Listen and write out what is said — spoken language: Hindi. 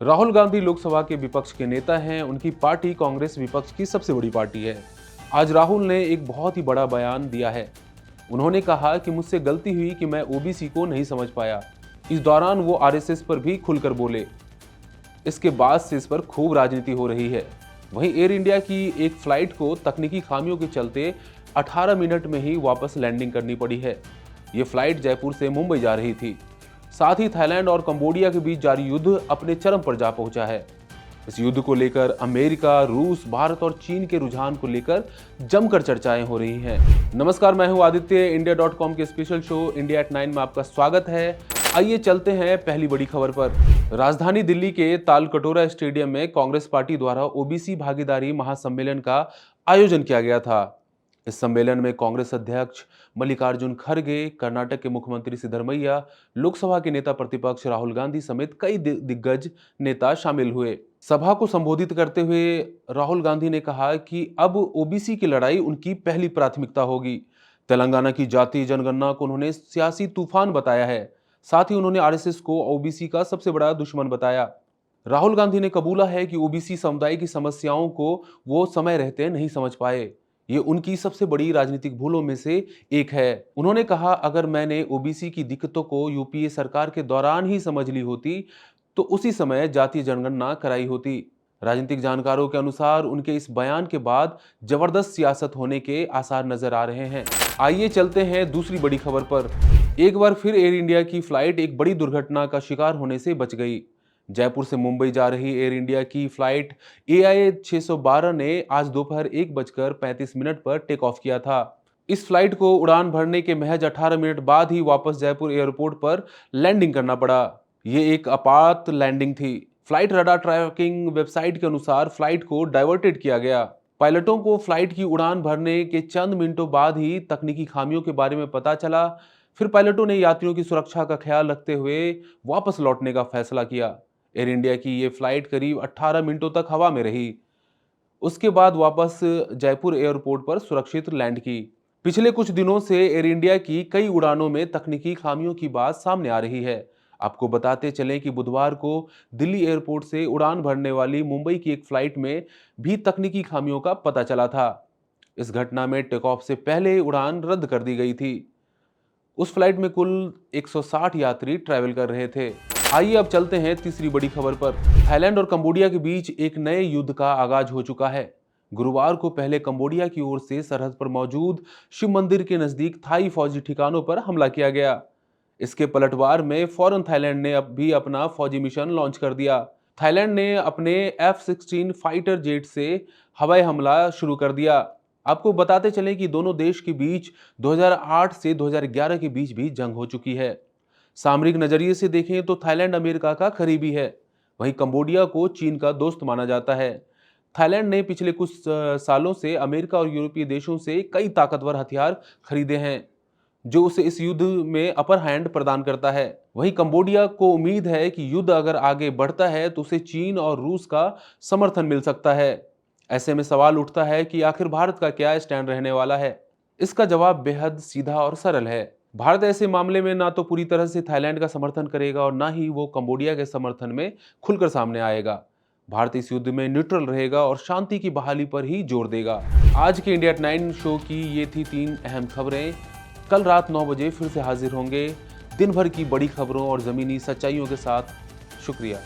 राहुल गांधी लोकसभा के विपक्ष के नेता हैं। उनकी पार्टी कांग्रेस विपक्ष की सबसे बड़ी पार्टी है। आज राहुल ने एक बहुत ही बड़ा बयान दिया है। उन्होंने कहा कि मुझसे गलती हुई कि मैं ओबीसी को नहीं समझ पाया। इस दौरान वो आरएसएस पर भी खुलकर बोले। इसके बाद से इस पर खूब राजनीति हो रही है। वहीं एयर इंडिया की एक फ्लाइट को तकनीकी खामियों के चलते 18 मिनट में ही वापस लैंडिंग करनी पड़ी है। ये फ्लाइट जयपुर से मुंबई जा रही थी। साथ ही थाईलैंड और कंबोडिया के बीच जारी युद्ध अपने चरम पर जा पहुंचा है। इस युद्ध को लेकर अमेरिका, रूस, भारत और चीन के रुझान को लेकर जमकर चर्चाएं हो रही हैं। नमस्कार, मैं हूं आदित्य। इंडिया.com के स्पेशल शो इंडिया एट 9 में आपका स्वागत है। आइए चलते हैं पहली बड़ी खबर पर। राजधानी दिल्ली के तालकटोरा स्टेडियम में कांग्रेस पार्टी द्वारा ओबीसी भागीदारी महासम्मेलन का आयोजन किया गया था। इस सम्मेलन में कांग्रेस अध्यक्ष मल्लिकार्जुन खड़गे, कर्नाटक के मुख्यमंत्री सिद्धरमैया, लोकसभा के नेता प्रतिपक्ष राहुल गांधी समेत कई दिग्गज नेता शामिल हुए। सभा को संबोधित करते हुए राहुल गांधी ने कहा कि अब ओबीसी की लड़ाई उनकी पहली प्राथमिकता होगी। तेलंगाना की जातीय जनगणना को उन्होंने सियासी तूफान बताया है। साथ ही उन्होंने आरएसएस को ओबीसी का सबसे बड़ा दुश्मन बताया। राहुल गांधी ने कबूला है कि ओबीसी समुदाय की समस्याओं को वो समय रहते नहीं समझ पाए। ये उनकी सबसे बड़ी राजनीतिक भूलों में से एक है। उन्होंने कहा, अगर मैंने ओबीसी की दिक्कतों को यूपीए सरकार के दौरान ही समझ ली होती तो उसी समय जातीय जनगणना कराई होती। राजनीतिक जानकारों के अनुसार उनके इस बयान के बाद जबरदस्त सियासत होने के आसार नजर आ रहे हैं। आइए चलते हैं दूसरी बड़ी खबर पर। एक बार फिर एयर इंडिया की फ्लाइट एक बड़ी दुर्घटना का शिकार होने से बच गई। जयपुर से मुंबई जा रही एयर इंडिया की फ्लाइट AI 612 ने आज दोपहर 1:35 पर टेक ऑफ किया था। इस फ्लाइट को उड़ान भरने के महज 18 मिनट बाद ही वापस जयपुर एयरपोर्ट पर लैंडिंग करना पड़ा। ये एक आपात लैंडिंग थी। फ्लाइट रडार ट्रैकिंग वेबसाइट के अनुसार फ्लाइट को डाइवर्टेड किया गया। पायलटों को फ्लाइट की उड़ान भरने के चंद मिनटों बाद ही तकनीकी खामियों के बारे में पता चला। फिर पायलटों ने यात्रियों की सुरक्षा का ख्याल रखते हुए वापस लौटने का फैसला किया। एयर इंडिया की ये फ्लाइट करीब 18 मिनटों तक हवा में रही। उसके बाद वापस जयपुर एयरपोर्ट पर सुरक्षित लैंड की। पिछले कुछ दिनों से एयर इंडिया की कई उड़ानों में तकनीकी खामियों की बात सामने आ रही है। आपको बताते चलें कि बुधवार को दिल्ली एयरपोर्ट से उड़ान भरने वाली मुंबई की एक फ्लाइट में भी तकनीकी खामियों का पता चला था। इस घटना में टेक ऑफ से पहले उड़ान रद्द कर दी गई थी। उस फ्लाइट में कुल 160 यात्री ट्रैवल कर रहे थे। आइए अब चलते हैं तीसरी बड़ी खबर पर। थाईलैंड और कंबोडिया के बीच एक नए युद्ध का आगाज हो चुका है। गुरुवार को पहले कंबोडिया की ओर से सरहद पर मौजूद शिव मंदिर के नजदीक थाई फौजी ठिकानों पर हमला किया गया। इसके पलटवार में फौरन थाईलैंड ने अब भी अपना फौजी मिशन लॉन्च कर दिया। थाईलैंड ने अपने F-16 फाइटर जेट से हवाई हमला शुरू कर दिया। आपको बताते चलें कि दोनों देश के बीच 2008 से 2011 के बीच भी जंग हो चुकी है। सामरिक नजरिए से देखें तो थाईलैंड अमेरिका का करीबी है। वहीं कंबोडिया को चीन का दोस्त माना जाता है। थाईलैंड ने पिछले कुछ सालों से अमेरिका और यूरोपीय देशों से कई ताकतवर हथियार खरीदे हैं, जो उसे इस युद्ध में अपर हैंड प्रदान करता है। वहीं कंबोडिया को उम्मीद है कि युद्ध अगर आगे बढ़ता है तो उसे चीन और रूस का समर्थन मिल सकता है। ऐसे में सवाल उठता है कि आखिर भारत का क्या स्टैंड रहने वाला है। इसका जवाब बेहद सीधा और सरल है। भारत ऐसे मामले में ना तो पूरी तरह से थाईलैंड का समर्थन करेगा और ना ही वो कंबोडिया के समर्थन में खुलकर सामने आएगा। भारत इस युद्ध में न्यूट्रल रहेगा और शांति की बहाली पर ही जोर देगा। आज के इंडिया एट 9 शो की ये थी 3 अहम खबरें। कल रात 9 बजे फिर से हाजिर होंगे दिन भर की बड़ी खबरों और जमीनी सच्चाइयों के साथ। शुक्रिया।